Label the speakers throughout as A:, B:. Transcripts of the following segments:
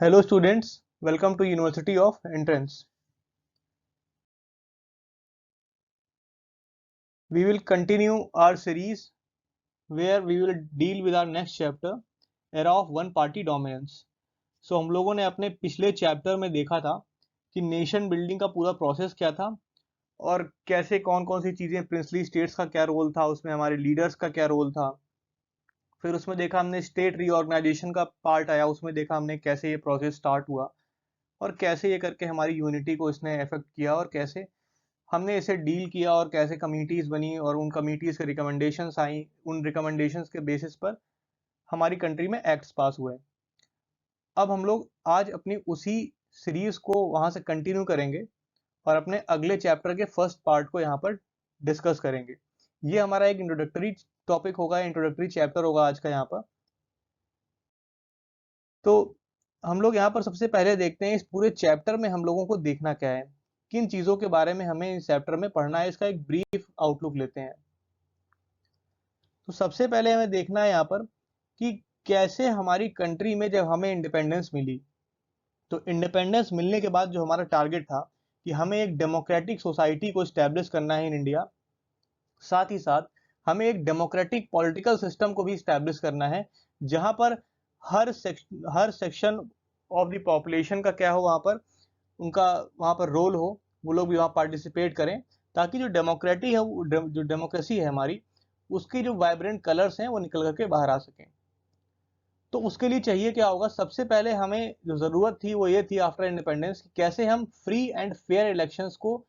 A: Hello students, welcome to University of Entrance. We will continue our series where we will deal with our next chapter, era of one party dominance. So हम लोगों ने अपने पिछले chapter में देखा था कि नेशन बिल्डिंग का पूरा प्रोसेस क्या था और कैसे कौन कौन सी चीजें प्रिंसली स्टेट्स का क्या रोल था, उसमें हमारे लीडर्स का क्या रोल था। फिर उसमें देखा हमने स्टेट रीऑर्गेनाइजेशन का पार्ट आया, उसमें देखा हमने कैसे ये प्रोसेस स्टार्ट हुआ और कैसे ये करके हमारी यूनिटी को इसने अफेक्ट किया और कैसे हमने इसे डील किया और कैसे कमिटीज बनी और उन कमिटीज के रिकमेंडेशंस आई, उन रिकमेंडेशंस के बेसिस पर हमारी कंट्री में एक्ट्स पास हुए। अब हम लोग आज अपनी उसी सीरीज को वहां से कंटिन्यू करेंगे और अपने अगले चैप्टर के फर्स्ट पार्ट को यहाँ पर डिस्कस करेंगे। ये हमारा एक इंट्रोडक्टरी टॉपिक होगा, इंट्रोडक्टरी चैप्टर होगा आज का यहाँ पर। तो हम लोग यहाँ पर सबसे पहले देखते हैं इस पूरे चैप्टर में हम लोगों को देखना क्या है, किन चीजों के बारे में हमें इस चैप्टर में पढ़ना है, इसका एक ब्रीफ आउटलुक लेते हैं। तो सबसे पहले हमें देखना है यहाँ पर कि कैसे हमारी कंट्री में जब हमें इंडिपेंडेंस मिली, तो इंडिपेंडेंस मिलने के बाद जो हमारा टारगेट था कि हमें एक डेमोक्रेटिक सोसाइटी को स्टैब्लिश करना है इन इंडिया, साथ ही साथ हमें एक डेमोक्रेटिक पॉलिटिकल सिस्टम को भी स्टैब्लिश करना है जहां पर हर सेक्शन ऑफ द पॉपुलेशन का क्या हो, वहां पर उनका वहां पर रोल हो, वो लोग भी वहां पार्टिसिपेट करें, ताकि जो डेमोक्रेटी है, जो डेमोक्रेसी है हमारी, उसकी जो वाइब्रेंट कलर्स हैं वो निकल करके बाहर आ सकें। तो उसके लिए चाहिए क्या होगा, सबसे पहले हमें जो जरूरत थी वो ये थी आफ्टर इंडिपेंडेंस कि कैसे हम फ्री एंड फेयर इलेक्शंस को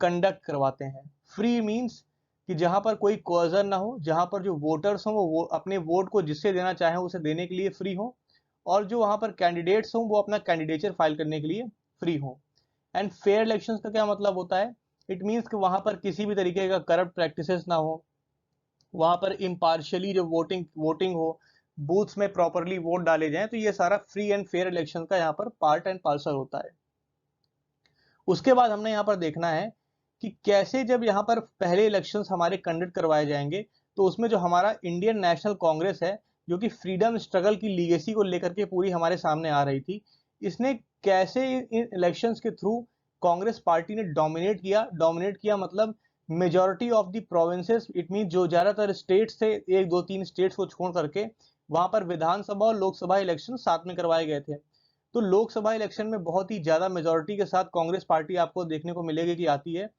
A: कंडक्ट करवाते हैं। फ्री मींस कि जहां पर कोई कोअर्जन ना हो, जहां पर जो वोटर्स हों वो अपने वोट को जिससे देना चाहें उसे देने के लिए फ्री हो, और जो वहां पर कैंडिडेट्स हों वो अपना कैंडिडेचर फाइल करने के लिए फ्री हो। एंड फेयर इलेक्शंस का क्या मतलब होता है, इट मींस कि वहां पर किसी भी तरीके का करप्ट प्रैक्टिसेस ना हो, वहां पर इम्पार्शियली जो वोटिंग हो, बूथ्स में प्रॉपरली वोट डाले जाएं। तो ये सारा फ्री एंड फेयर इलेक्शन का यहाँ पर पार्ट एंड पार्सल होता है। उसके बाद हमने यहाँ पर देखना है कि कैसे जब यहाँ पर पहले इलेक्शंस हमारे कंडक्ट करवाए जाएंगे, तो उसमें जो हमारा इंडियन नेशनल कांग्रेस है, जो कि फ्रीडम स्ट्रगल की लीगेसी को लेकर के पूरी हमारे सामने आ रही थी, इसने कैसे इन इलेक्शंस के थ्रू कांग्रेस पार्टी ने डोमिनेट किया मतलब majority of the provinces, it mean जो ज्यादातर स्टेट्स थे, एक दो तीन स्टेट्स को छोड़ करके वहां पर विधानसभा और लोकसभा इलेक्शन साथ में करवाए गए थे। तो लोकसभा इलेक्शन में बहुत ही ज्यादा मेजोरिटी के साथ कांग्रेस पार्टी आपको देखने को मिलेगी कि आती है,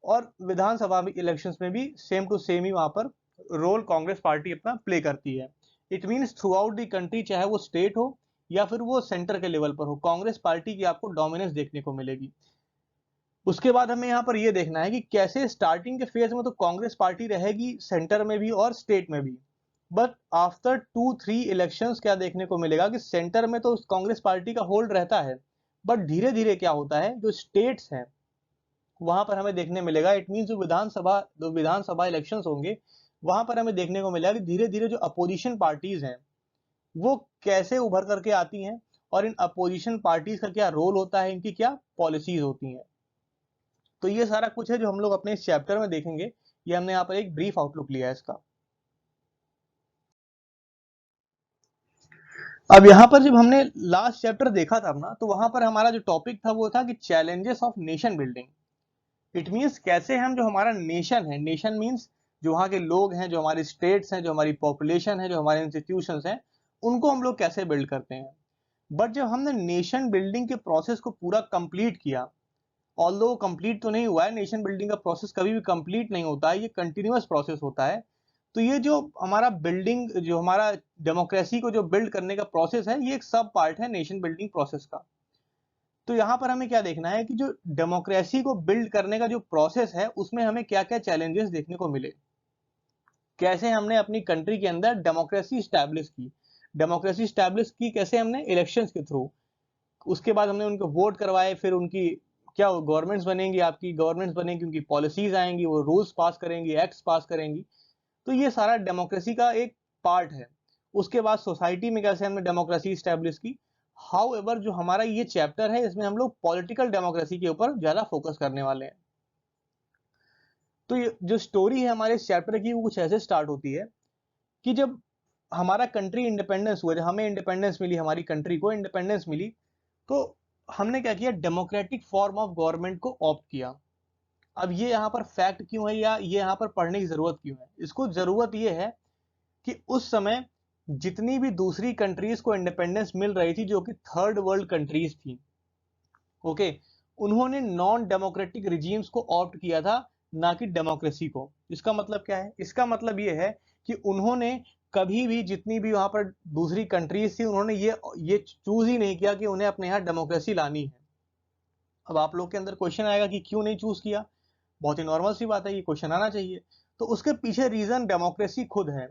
A: और विधानसभा इलेक्शंस में भी सेम टू सेम ही वहां पर रोल कांग्रेस पार्टी अपना प्ले करती है। It means through out the country, चाहे वो स्टेट हो या फिर वो सेंटर के लेवल पर हो, कांग्रेस पार्टी की आपको डोमिनेंस देखने को मिलेगी। उसके बाद हमें यहाँ पर यह देखना है कि कैसे स्टार्टिंग के फेज में तो कांग्रेस पार्टी रहेगी सेंटर में भी और स्टेट में भी, बट आफ्टर 2-3 इलेक्शंस क्या देखने को मिलेगा कि सेंटर में तो कांग्रेस पार्टी का होल्ड रहता है, बट धीरे धीरे क्या होता है, जो स्टेट्स हैं वहां पर हमें देखने मिलेगा, इट मीन जो विधानसभा इलेक्शंस होंगे वहां पर हमें देखने को मिलेगा कि धीरे धीरे जो अपोजिशन पार्टीज हैं वो कैसे उभर करके आती हैं, और इन अपोजिशन पार्टीज का क्या रोल होता है, इनकी क्या पॉलिसीज होती हैं। तो ये सारा कुछ है जो हम लोग अपने इस चैप्टर में देखेंगे। ये हमने यहाँ पर एक ब्रीफ आउटलुक लिया है इसका। अब यहाँ पर जब हमने लास्ट चैप्टर देखा था ना, तो वहां पर हमारा जो टॉपिक था वो था कि challenges of nation building. It means कैसे हम जो हमारा नेशन है, नेशन मीन्स जो वहाँ के लोग हैं, जो हमारी स्टेट्स हैं, जो हमारी पॉपुलेशन है, जो हमारे इंस्टीट्यूशंस हैं, उनको हम लोग कैसे बिल्ड करते हैं। बट जब हमने नेशन बिल्डिंग के प्रोसेस को पूरा कंप्लीट किया, ऑल्दो कंप्लीट तो नहीं हुआ है, नेशन बिल्डिंग का प्रोसेस कभी भी कंप्लीट नहीं होता है, ये कंटिन्यूअस प्रोसेस होता है। तो ये जो हमारा बिल्डिंग, जो हमारा डेमोक्रेसी को जो बिल्ड करने का प्रोसेस है, ये एक सब पार्ट है नेशन बिल्डिंग प्रोसेस का। तो यहाँ पर हमें क्या देखना है कि जो डेमोक्रेसी को बिल्ड करने का जो प्रोसेस है उसमें हमें क्या क्या चैलेंजेस देखने को मिले, कैसे हमने अपनी कंट्री के अंदर डेमोक्रेसी स्टैब्लिश की कैसे हमने इलेक्शंस के थ्रू, उसके बाद हमने उनको वोट करवाए, फिर उनकी क्या गवर्नमेंट्स बनेंगी, आपकी गवर्नमेंट्स बनेंगी, उनकी पॉलिसीज आएंगी, वो रूल्स पास करेंगी, एक्ट्स पास करेंगी। तो ये सारा डेमोक्रेसी का एक पार्ट है। उसके बाद सोसाइटी में कैसे हमने डेमोक्रेसी स्टैब्लिश की। हाउ एवर जो हमारा ये चैप्टर है इसमें हम लोग पॉलिटिकल डेमोक्रेसी के ऊपर ज्यादा फोकस करने वाले हैं। तो ये जो स्टोरी है हमारे इस चैप्टर की वो कुछ ऐसे स्टार्ट होती है कि जब हमारा कंट्री इंडिपेंडेंस हुआ, जब हमें इंडिपेंडेंस मिली, हमारी कंट्री को इंडिपेंडेंस मिली, तो हमने क्या किया, डेमोक्रेटिक फॉर्म ऑफ गवर्नमेंट को ऑप्ट किया। अब ये यहाँ पर फैक्ट क्यों है या ये यहाँ पर पढ़ने की जरूरत क्यों है? इसको जरूरत ये है कि उस समय जितनी भी दूसरी कंट्रीज को इंडिपेंडेंस मिल रही थी, जो कि थर्ड वर्ल्ड कंट्रीज थी, ओके, उन्होंने नॉन डेमोक्रेटिक रिजीम्स को ऑप्ट किया था, ना कि डेमोक्रेसी को। इसका मतलब क्या है? इसका मतलब ये है कि उन्होंने कभी भी, जितनी भी वहां पर दूसरी कंट्रीज थी, उन्होंने ये चूज ही नहीं किया कि उन्हें अपने यहाँ डेमोक्रेसी लानी है। अब आप लोग के अंदर क्वेश्चन आएगा कि क्यों नहीं चूज किया? बहुत ही नॉर्मल सी बात है, ये क्वेश्चन आना चाहिए। तो उसके पीछे रीजन डेमोक्रेसी खुद है।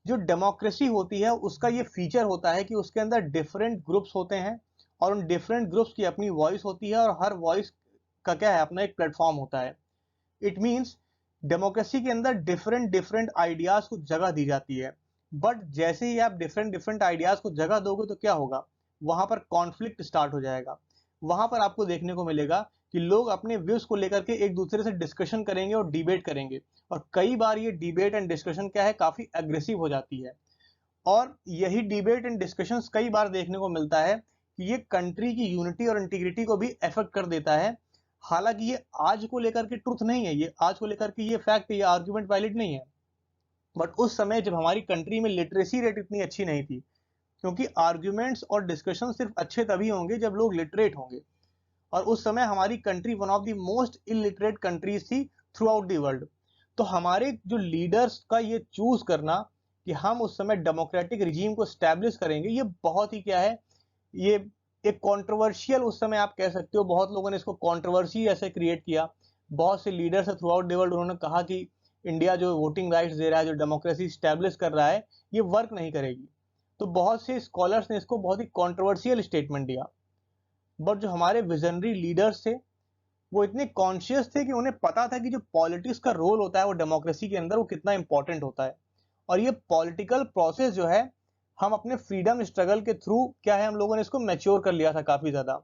A: जो डेमोक्रेसी होती है उसका ये फीचर होता है कि उसके अंदर डिफरेंट ग्रुप्स होते हैं और उन डिफरेंट ग्रुप्स की अपनी वॉइस होती है और हर वॉइस का क्या है, अपना एक प्लेटफॉर्म होता है। इट मीन्स डेमोक्रेसी के अंदर डिफरेंट डिफरेंट आइडियाज को जगह दी जाती है, बट जैसे ही आप डिफरेंट डिफरेंट आइडियाज को जगह दोगे तो क्या होगा, वहां पर कॉन्फ्लिक्ट स्टार्ट हो जाएगा। वहां पर आपको देखने को मिलेगा कि लोग अपने व्यूज को लेकर के एक दूसरे से डिस्कशन करेंगे और डिबेट करेंगे, और कई बार ये डिबेट एंड डिस्कशन क्या है, काफी एग्रेसिव हो जाती है। और यही डिबेट एंड डिस्कशंस कई बार देखने को मिलता है कि ये कंट्री की यूनिटी और इंटीग्रिटी को भी अफेक्ट कर देता है। हालांकि ये आज को लेकर के ट्रुथ नहीं है, ये आज को लेकर के ये फैक्ट, ये आर्ग्यूमेंट वैलिड नहीं है, बट उस समय जब हमारी कंट्री में लिटरेसी रेट इतनी अच्छी नहीं थी, क्योंकि आर्ग्यूमेंट्स और डिस्कशन सिर्फ अच्छे तभी होंगे जब लोग लिटरेट होंगे, और उस समय हमारी country one of the most illiterate countries थी थ्रू आउट द वर्ल्ड। तो हमारे जो लीडर्स का ये चूज करना कि हम उस समय डेमोक्रेटिक रिजीम को स्टैब्लिश करेंगे, ये बहुत ही क्या है, ये एक कंट्रोवर्शियल, उस समय आप कह सकते हो, बहुत लोगों ने इसको कंट्रोवर्सी ऐसे क्रिएट किया। बहुत से लीडर्स है थ्रू आउट द वर्ल्ड, उन्होंने कहा कि इंडिया जो वोटिंग राइट्स दे रहा है, जो डेमोक्रेसी स्टैब्लिश कर रहा है, ये वर्क नहीं करेगी। तो बहुत से स्कॉलर्स ने इसको बहुत ही कंट्रोवर्शियल स्टेटमेंट दिया। बट जो हमारे विजनरी लीडर्स थे, वो इतने कॉन्शियस थे कि उन्हें पता था कि जो पॉलिटिक्स का रोल होता है वो डेमोक्रेसी के अंदर वो कितना इंपॉर्टेंट होता है। और ये पॉलिटिकल प्रोसेस जो है, हम अपने फ्रीडम स्ट्रगल के थ्रू क्या है, हम लोगों ने इसको मैच्योर कर लिया था काफी ज्यादा।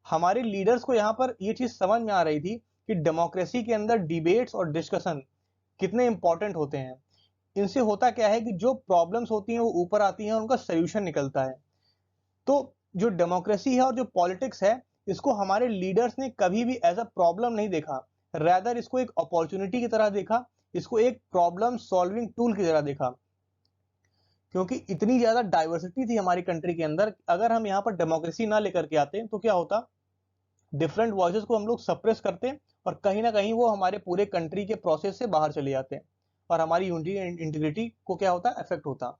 A: हमारे लीडर्स को यहाँ पर ये चीज समझ में आ रही थी कि डेमोक्रेसी के अंदर डिबेट्स और डिस्कशन कितने इंपॉर्टेंट होते हैं। इनसे होता क्या है कि जो प्रॉब्लम्स होती हैं वो ऊपर आती हैं और उनका सोल्यूशन निकलता है। तो जो डेमोक्रेसी है और जो पॉलिटिक्स है, इसको हमारे लीडर्स ने कभी भी एज अ प्रॉब्लम नहीं देखा, रैदर इसको एक अपॉर्चुनिटी की तरह देखा, इसको एक प्रॉब्लम सॉल्विंग टूल की तरह देखा। क्योंकि इतनी ज्यादा डाइवर्सिटी थी हमारी कंट्री के अंदर, अगर हम यहाँ पर डेमोक्रेसी ना लेकर के आते तो क्या होता, डिफरेंट वॉइसेस को हम लोग सप्रेस करते और कहीं ना कहीं वो हमारे पूरे कंट्री के प्रोसेस से बाहर चले जाते और हमारी यूनिटी एंड इंटीग्रिटी को क्या होता, अफेक्ट होता।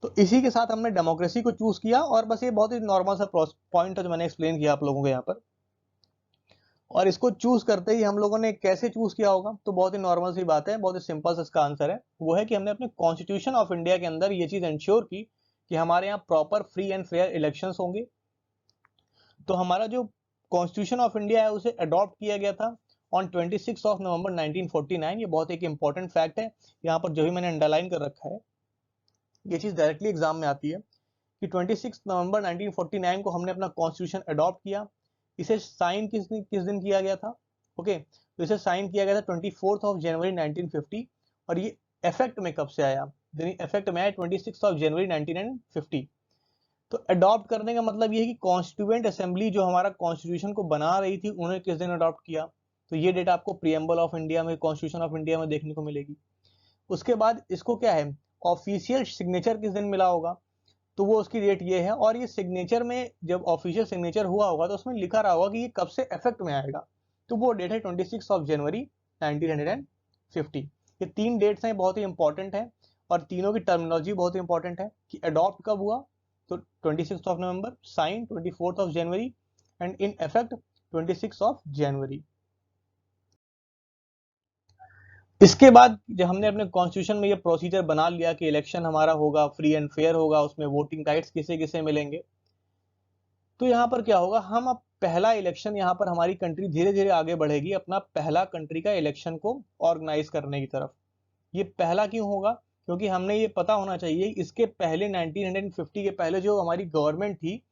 A: तो इसी के साथ हमने डेमोक्रेसी को चूज किया, और बस ये बहुत ही नॉर्मल सा पॉइंट है जो मैंने एक्सप्लेन किया आप लोगों को यहाँ पर। और इसको चूज करते ही हम लोगों ने कैसे चूज किया होगा, तो बहुत ही नॉर्मल सी बात है, बहुत ही सिंपल सा इसका आंसर है। वो है कि हमने अपने कॉन्स्टिट्यूशन ऑफ इंडिया के अंदर ये चीज इंश्योर की कि हमारे यहाँ proper free and fair elections होंगे। तो हमारा जो कॉन्स्टिट्यूशन ऑफ इंडिया है उसे अडॉप्ट किया गया था ऑन 26 ऑफ नवंबर 1949। ये बहुत एक इंपॉर्टेंट फैक्ट है, यहाँ पर जो भी मैंने अंडरलाइन कर रखा है, ये चीज डायरेक्टली एग्जाम में आती है कि 26 नवंबर 1949 को हमने अपना कॉन्स्टिट्यूशन अडॉप्ट किया। इसे साइन किस दिन किया गया था? ओके, तो इसे साइन किया गया था 24 ऑफ जनवरी 1950। और ये इफेक्ट में कब से आया? इफेक्ट में आया 26 ऑफ जनवरी 1950। तो अडॉप्ट करने का मतलब ये है कि कॉन्स्टिट्यूएंट असेंबली जो हमारा कॉन्स्टिट्यूशन को बना रही थी, उन्होंने किस दिन अडॉप्ट किया? तो ये डेटा आपको प्रियम्बल ऑफ इंडिया में, कॉन्स्टिट्यूशन ऑफ इंडिया में देखने को मिलेगी। उसके बाद इसको क्या है, ऑफिशियल सिग्नेचर किस दिन मिला होगा? तो वो उसकी डेट ये है। और ये सिग्नेचर में जब ऑफिशियल सिग्नेचर हुआ होगा तो उसमें लिखा रहा होगा कि ये कब से इफेक्ट में आएगा, तो वो डेट है 26 ऑफ जनवरी 1950। ये तीन डेट्स हैं, बहुत ही इंपॉर्टेंट है, और तीनों की टर्मिनोलॉजी बहुत ही इंपॉर्टेंट है कि अडॉप्ट कब हुआ, तो 26 of November, sign 24 of January, and in effect 26 of January. इसके बाद जब हमने अपने कॉन्स्टिट्यूशन में ये प्रोसीजर बना लिया कि इलेक्शन हमारा होगा, फ्री एंड फेयर होगा, उसमें वोटिंग राइट्स किसे किसे मिलेंगे, तो यहाँ पर क्या होगा, हम अब पहला इलेक्शन, यहाँ पर हमारी कंट्री धीरे धीरे आगे बढ़ेगी अपना पहला कंट्री का इलेक्शन को ऑर्गेनाइज करने की तरफ। ये पहला क्यों होगा? क्योंकि हमने ये पता होना चाहिए, इसके पहले 1950 के पहले जो हमारी गवर्नमेंट थी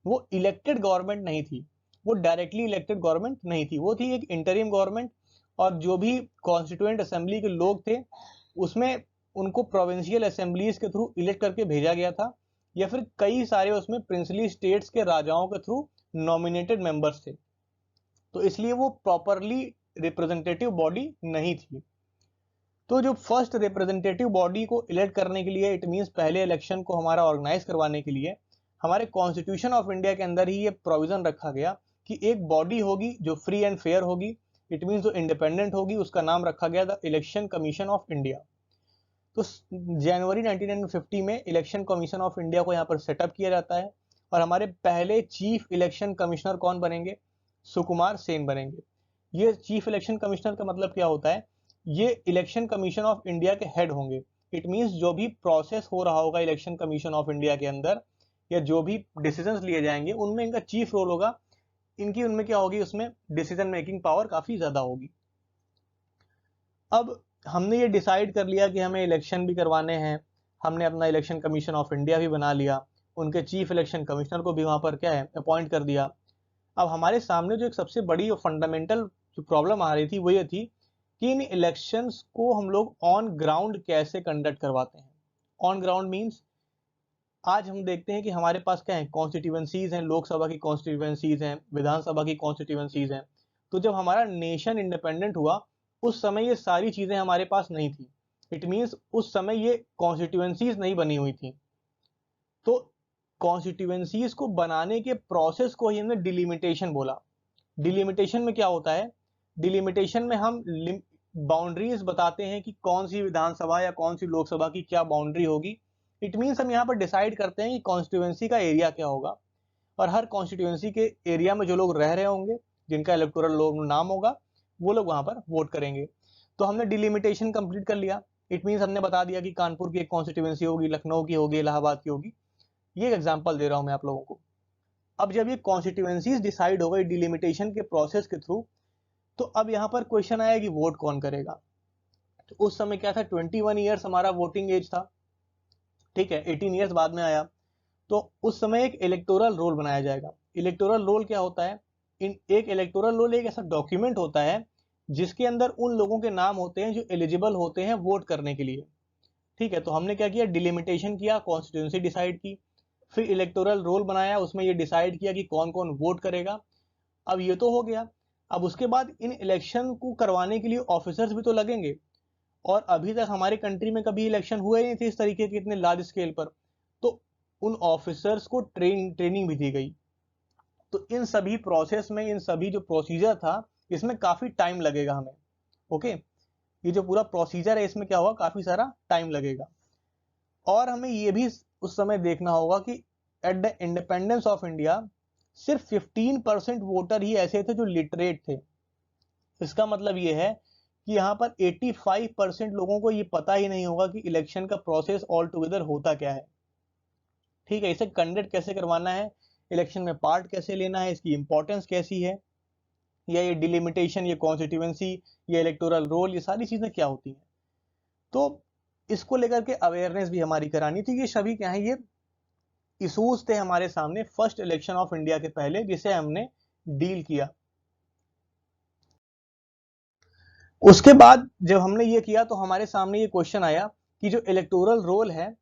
A: वो इलेक्टेड गवर्नमेंट नहीं थी, वो डायरेक्टली इलेक्टेड गवर्नमेंट नहीं थी, वो थी एक इंटरिम गवर्नमेंट। और जो भी कॉन्स्टिट्यूएंट असेंबली के लोग थे उसमें उनको प्रोविंशियल असेंबलीज के थ्रू इलेक्ट करके भेजा गया था, या फिर कई सारे उसमें प्रिंसली स्टेट्स के राजाओं के थ्रू नॉमिनेटेड मेंबर्स थे, तो इसलिए वो प्रॉपरली रिप्रेजेंटेटिव बॉडी नहीं थी। तो जो फर्स्ट रिप्रेजेंटेटिव बॉडी को इलेक्ट करने के लिए, इट मींस पहले इलेक्शन को हमारा ऑर्गेनाइज करवाने के लिए, हमारे कॉन्स्टिट्यूशन ऑफ इंडिया के अंदर ही ये प्रोविजन रखा गया कि एक बॉडी होगी जो फ्री एंड फेयर होगी, इट मींस जो इंडिपेंडेंट होगी, उसका नाम रखा गया the election commission of India. तो जनवरी 1950 में इलेक्शन कमीशन ऑफ इंडिया को यहाँ पर सेटअप किया जाता है, और हमारे पहले चीफ इलेक्शन कमिश्नर कौन बनेंगे? सुकुमार सेन बनेंगे। ये चीफ इलेक्शन कमिश्नर का मतलब क्या होता है? ये इलेक्शन कमीशन ऑफ इंडिया के हेड होंगे। इट मींस जो भी प्रोसेस हो रहा होगा इलेक्शन कमीशन ऑफ इंडिया के अंदर, या जो भी डिसीजंस लिए जाएंगे, उनमें इनका चीफ रोल होगा। इनकी उनमें क्या होगी? उसमें डिसीजन मेकिंग पावर काफी ज्यादा होगी। अब हमने ये डिसाइड कर लिया कि हमें इलेक्शन भी करवाने हैं, हमने अपना इलेक्शन कमीशन ऑफ इंडिया भी बना लिया, उनके चीफ इलेक्शन कमिश्नर को भी वहां पर क्या है, अपॉइंट कर दिया। अब हमारे सामने जो एक सबसे बड़ी और फंडामेंटल जो प्रॉब्लम आ रही थी वो ये थी कि इन इलेक्शंस को हम लोग ऑन ग्राउंड कैसे कंडक्ट करवाते हैं। ऑन ग्राउंड मींस आज हम देखते हैं कि हमारे पास क्या है, कॉन्स्टिट्यूएंसीज हैं, लोकसभा की कॉन्स्टिट्यूएंसीज हैं, विधानसभा की कॉन्स्टिट्यूएंसीज हैं। तो जब हमारा नेशन इंडिपेंडेंट हुआ, उस समय ये सारी चीजें हमारे पास नहीं थी। इट मींस उस समय ये कॉन्स्टिट्यूएंसीज नहीं बनी हुई थी। तो कॉन्स्टिट्यूएंसीज को बनाने के प्रोसेस को ही हमने डिलिमिटेशन बोला। डिलिमिटेशन में क्या होता है? डिलिमिटेशन में हम बाउंड्रीज बताते हैं कि कौन सी विधानसभा या कौन सी लोकसभा की क्या बाउंड्री होगी। इट मींस हम यहाँ पर डिसाइड करते हैं कि कॉन्स्टिट्यूएंसी का एरिया क्या होगा, और हर कॉन्स्टिट्यूएंसी के एरिया में जो लोग रह रहे होंगे, जिनका इलेक्टोरल नाम होगा, वो लोग वहां पर वोट करेंगे। तो हमने डिलिमिटेशन कंप्लीट कर लिया। इट मींस हमने बता दिया कि कानपुर की एक कॉन्स्टिट्यूएंसी होगी, लखनऊ की होगी, इलाहाबाद की होगी। ये एग्जाम्पल दे रहा हूं मैं आप लोगों को। अब जब ये कॉन्स्टिट्यूएंसीज डिसाइड हो गई डिलिमिटेशन के प्रोसेस के थ्रू, तो अब यहाँ पर क्वेश्चन आया कि वोट कौन करेगा। तो उस समय क्या था, 21 ईयर्स हमारा वोटिंग एज था, ठीक है, 18 ईयर्स बाद में आया। तो उस समय एक इलेक्टोरल रोल बनाया जाएगा। इलेक्टोरल रोल क्या होता है? एक इलेक्टोरल रोल एक ऐसा डॉक्यूमेंट होता है जिसके अंदर उन लोगों के नाम होते हैं जो एलिजिबल होते हैं वोट करने के लिए, ठीक है। तो हमने क्या किया, डिलिमिटेशन किया, कॉन्स्टिट्यूएंसी डिसाइड की, फिर इलेक्टोरल रोल बनाया, उसमें ये डिसाइड किया कि कौन कौन वोट करेगा। अब ये तो हो गया। अब उसके बाद इन इलेक्शन को करवाने के लिए ऑफिसर्स भी तो लगेंगे, और अभी तक हमारे कंट्री में कभी इलेक्शन हुए नहीं थे इस तरीके के इतने लार्ज स्केल पर। तो उन ऑफिसर्स को ट्रेनिंग भी दी गई। तो इन सभी प्रोसेस में, इन सभी जो प्रोसीजर था, इसमें काफी टाइम लगेगा हमें। ओके, ये जो पूरा प्रोसीजर है इसमें क्या होगा, काफी सारा टाइम लगेगा। और हमें ये भी उस समय देखना होगा कि at the independence of India सिर्फ 15% वोटर ही ऐसे थे जो लिटरेट थे। इसका मतलब ये है कि यहाँ पर 85% लोगों को ये पता ही नहीं होगा कि इलेक्शन का प्रोसेस ऑल टुगेदर होता क्या है, ठीक है। इसे कंडक्ट कैसे करवाना है, इलेक्शन में पार्ट कैसे लेना है, इसकी इंपॉर्टेंस कैसी है, या ये डिलिमिटेशन, ये कॉन्स्टिट्यूएंसी, ये इलेक्टोरल रोल, ये सारी चीजें क्या होती हैं। तो इसको लेकर के अवेयरनेस भी हमारी करानी थी। ये सभी क्या है, ये इशूज थे हमारे सामने फर्स्ट इलेक्शन ऑफ इंडिया के पहले, जिसे हमने डील किया। उसके बाद जब हमने ये किया तो हमारे सामने ये क्वेश्चन आया कि जो इलेक्टोरल रोल है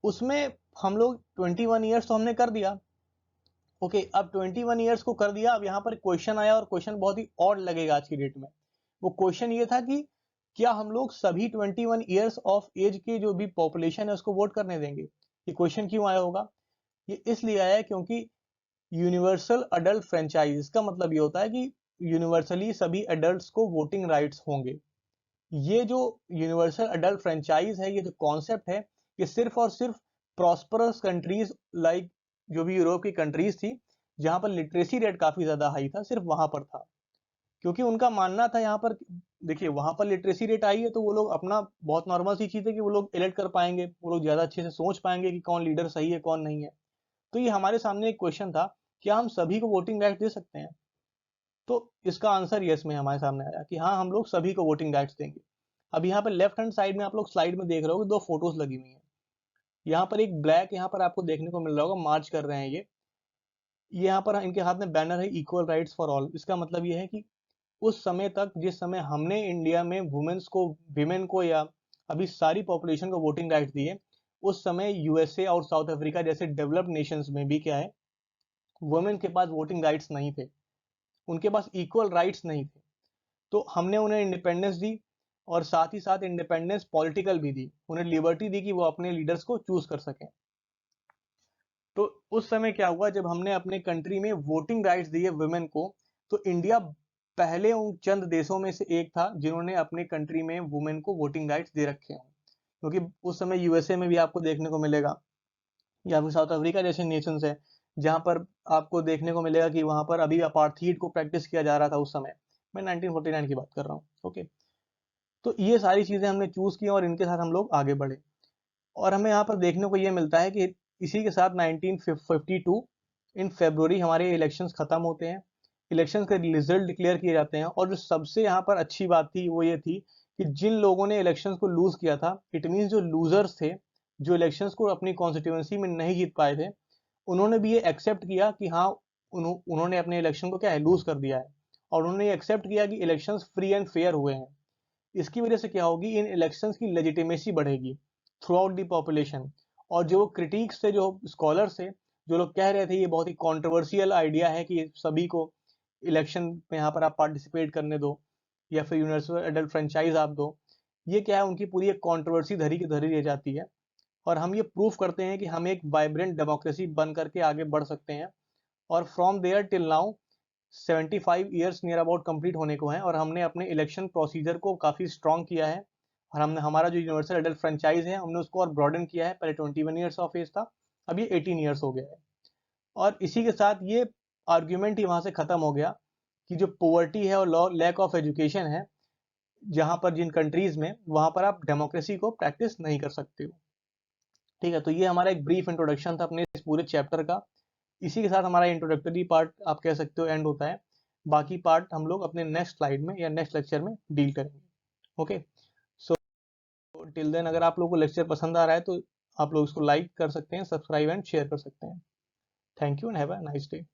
A: उसमें हम लोग 21 ईयर्स तो हमने कर दिया। ओके, अब 21 ईयर्स को कर दिया। अब यहाँ पर क्वेश्चन आया, और क्वेश्चन बहुत ही ऑड लगेगा आज की डेट में। वो क्वेश्चन ये था कि क्या हम लोग सभी 21 ईयर्स ऑफ एज के जो भी पॉपुलेशन है उसको वोट करने देंगे। ये क्वेश्चन क्यों आया होगा? ये इसलिए आया क्योंकि यूनिवर्सल अडल्ट फ्रेंचाइज, इसका मतलब ये होता है कि यूनिवर्सली सभी एडल्ट्स को वोटिंग राइट्स होंगे। ये जो यूनिवर्सल अडल्ट फ्रेंचाइज है, ये जो कॉन्सेप्ट है, ये सिर्फ और सिर्फ प्रॉस्परस कंट्रीज लाइक जो भी यूरोप की कंट्रीज थी जहां पर लिटरेसी रेट काफी ज्यादा हाई था, सिर्फ वहां पर था। क्योंकि उनका मानना था यहाँ पर, देखिए वहां पर लिटरेसी रेट आई है तो वो लोग अपना, बहुत नॉर्मल सी चीज है कि वो लोग इलेक्ट कर पाएंगे, वो लोग ज्यादा अच्छे से सोच पाएंगे कि कौन लीडर सही है कौन नहीं है। तो ये हमारे सामने एक क्वेश्चन था, क्या हम सभी को वोटिंग राइट दे सकते हैं? तो इसका आंसर यस में हमारे सामने आया कि हाँ, हम लोग सभी को वोटिंग राइट्स देंगे। अब यहाँ पर लेफ्ट हैंड साइड में आप लोग स्लाइड में देख रहे हो दो फोटोज लगी हुई हैं। यहाँ पर एक ब्लैक यहाँ पर आपको देखने को मिल रहा होगा, मार्च कर रहे हैं ये यहाँ पर इनके हाथ में बैनर है इक्वल राइट्स फॉर ऑल। इसका मतलब ये है कि उस समय तक, जिस समय हमने इंडिया में वुमेन्स को, विमेन को या अभी सारी पॉपुलेशन को वोटिंग राइट्स दिए। उस समय यूएसए और साउथ अफ्रीका जैसे डेवलप्ड नेशंस में भी क्या है, वुमेन के पास वोटिंग राइट्स नहीं थे, उनके पास इक्वल राइट्स नहीं थे। तो हमने उन्हें इंडिपेंडेंस दी और साथ ही साथ इंडिपेंडेंस पॉलिटिकल भी दी, उन्हें लिबर्टी दी कि वो अपने लीडर्स को चूज कर सकें। तो उस समय क्या हुआ, जब हमने अपने कंट्री में वोटिंग राइट्स दिए वुमेन को, तो इंडिया पहले उन चंद देशों में से एक था जिन्होंने अपने कंट्री में वुमेन को वोटिंग राइट्स दे रखे हों। क्योंकि उस समय यूएसए में भी आपको देखने को मिलेगा, या फिर साउथ अफ्रीका जैसे नेशंस है, जहां पर आपको देखने को मिलेगा कि वहां पर अभी अपार्थीड को प्रैक्टिस किया जा रहा था उस समय। मैं 1949 की बात कर रहा हूँ। ओके, तो ये सारी चीजें हमने चूज की और इनके साथ हम लोग आगे बढ़े। और हमें यहाँ पर देखने को ये मिलता है कि इसी के साथ 1952 इन फरवरी हमारे इलेक्शंस खत्म होते हैं, इलेक्शंस के रिजल्ट डिक्लेयर किए जाते हैं। और जो सबसे यहाँ पर अच्छी बात थी वो ये थी कि जिन लोगों ने इलेक्शंस को लूज किया था, इट मीन जो लूजर्स थे, जो इलेक्शंस को अपनी कॉन्स्टिट्यूएंसी में नहीं जीत पाए थे, उन्होंने भी ये एक्सेप्ट किया कि हाँ, उन्होंने अपने इलेक्शन को क्या है, लूज कर दिया है। और उन्होंने ये एक्सेप्ट किया कि इलेक्शंस फ्री एंड फेयर हुए हैं। इसकी वजह से क्या होगी, इन इलेक्शंस की लेजिटिमेसी बढ़ेगी थ्रू आउट द पॉपुलेशन। और जो क्रिटिक्स थे, जो स्कॉलर्स थे, जो लोग कह रहे थे ये बहुत ही कॉन्ट्रोवर्शियल आइडिया है कि सभी को इलेक्शन में यहाँ पर आप पार्टिसिपेट करने दो या फिर यूनिवर्सल एडल्ट फ्रेंचाइज आप दो, ये क्या है, उनकी पूरी एक कॉन्ट्रोवर्सी धरी की धरी रह जाती है। और हम ये प्रूफ करते हैं कि हम एक वाइब्रेंट डेमोक्रेसी बन करके आगे बढ़ सकते हैं। और from there till now 75 years near about complete होने को हैं, और हमने अपने इलेक्शन प्रोसीजर को काफ़ी स्ट्रॉन्ग किया है। और हमने हमारा जो यूनिवर्सल एडल्ट फ्रेंचाइज है, हमने उसको और ब्रॉडन किया है। पहले 21 ईयर्स ऑफ एज था, अब ये 18 ईयर्स हो गया है। और इसी के साथ ये आर्ग्यूमेंट ही वहाँ से ख़त्म हो गया कि जो पोवर्टी है और लैक ऑफ एजुकेशन है, जहाँ पर जिन कंट्रीज़ में, वहाँ पर आप डेमोक्रेसी को प्रैक्टिस नहीं कर सकते हो। ठीक है, तो ये हमारा एक ब्रीफ इंट्रोडक्शन था अपने इस पूरे चैप्टर का। इसी के साथ हमारा इंट्रोडक्टरी पार्ट आप कह सकते हो एंड होता है। बाकी पार्ट हम लोग अपने नेक्स्ट स्लाइड में या नेक्स्ट लेक्चर में डील करेंगे। ओके, सो टिल देन अगर आप लोगों को लेक्चर पसंद आ रहा है तो आप लोग इसको लाइक कर सकते हैं, सब्सक्राइब एंड शेयर कर सकते हैं। Thank you and have a nice day.